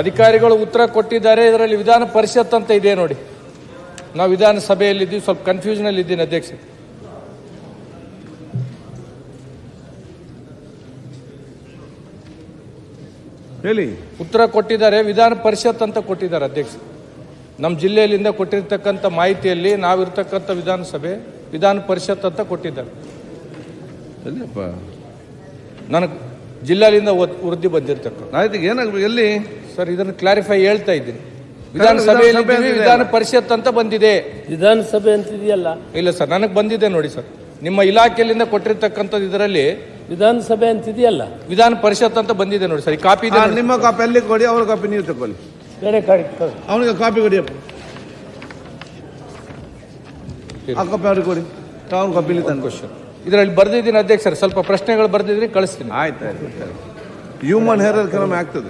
ಅಧಿಕಾರಿಗಳು ಉತ್ತರ ಕೊಟ್ಟಿದ್ದಾರೆ. ಇದರಲ್ಲಿ ವಿಧಾನ ಪರಿಷತ್ ಅಂತ ಇದೆ ನೋಡಿ. ನಾವು ವಿಧಾನಸಭೆಯಲ್ಲಿದ್ದೀವಿ, ಸ್ವಲ್ಪ ಕನ್ಫ್ಯೂಷನ್ ಅಲ್ಲಿ ಇದ್ದೀನಿ ಅಧ್ಯಕ್ಷ. ಹೇಳಿ. ಉತ್ತರ ಕೊಟ್ಟಿದ್ದಾರೆ, ವಿಧಾನ ಪರಿಷತ್ ಅಂತ ಕೊಟ್ಟಿದ್ದಾರೆ ಅಧ್ಯಕ್ಷ. ನಮ್ಮ ಜಿಲ್ಲೆಯಲ್ಲಿಂದ ಕೊಟ್ಟಿರ್ತಕ್ಕಂಥ ಮಾಹಿತಿಯಲ್ಲಿ ನಾವಿರ್ತಕ್ಕಂಥ ವಿಧಾನಸಭೆ ವಿಧಾನ ಪರಿಷತ್ ಅಂತ ಕೊಟ್ಟಿದ್ದಾರೆ. ನನಗೆ ಜಿಲ್ಲೆಯಿಂದ ವರದಿ ಬಂದಿರ್ತಕ್ಕಂಥ. ಆಯ್ತು, ಏನಾಗಬೇಕು ಎಲ್ಲಿ ಸರ್? ಇದನ್ನು ಕ್ಲಾರಿಫೈ ಹೇಳ್ತಾ ಇದ್ದೀನಿ. ವಿಧಾನಸಭೆಯಲ್ಲಿ ವಿಧಾನ ಪರಿಷತ್ ಅಂತ ಬಂದಿದೆ. ವಿಧಾನಸಭೆ ಅಂತಿದೆಯಲ್ಲ? ಇಲ್ಲ ಸರ್, ನನಗೆ ಬಂದಿದೆ ನೋಡಿ ಸರ್. ನಿಮ್ಮ ಇಲಾಖೆಯಲ್ಲಿಂದ ಕೊಟ್ಟಿರ್ತಕ್ಕಂಥದ್ದು ಇದರಲ್ಲಿ ವಿಧಾನಸಭೆ ಅಂತಿದೆಯಲ್ಲ, ವಿಧಾನ ಪರಿಷತ್ ಅಂತ ಬಂದಿದೆ ನೋಡಿ ಸರ್. ಈ ಕಾಪಿ ಇದೆ. ನಿಮ್ಮ ಕಾಪಿ ಅಲ್ಲಿ ಕೊಡಿ, ಅವ್ರ ಕಾಪಿ ನೀವು ತಗೊಳ್ಳಿ. ಬೇರೆ ಕಾಡಿ ಅವನಿಗೆ ಕಾಪಿ ಕೊಡಿಯಪ್ಪ. ಆ ಕಾಪಿ ಅವ್ರಿಗೆ ಕೊಡಿ, ಅವ್ನ ಕಾಪಿಲಿ ತಂದು. ಕ್ವಶನ್ ಇದರಲ್ಲಿ ಬರ್ದಿದ್ದೀನಿ ಅಧ್ಯಕ್ಷರು. ಸ್ವಲ್ಪ ಪ್ರಶ್ನೆಗಳು ಬರ್ದಿದ್ರೆ ಕಳಿಸ್ತೀನಿ. ಆಯ್ತು. ಹ್ಯೂಮನ್ ಹೇರರ್ ಕೆಲವೊಮ್ಮೆ ಆಗ್ತದೆ.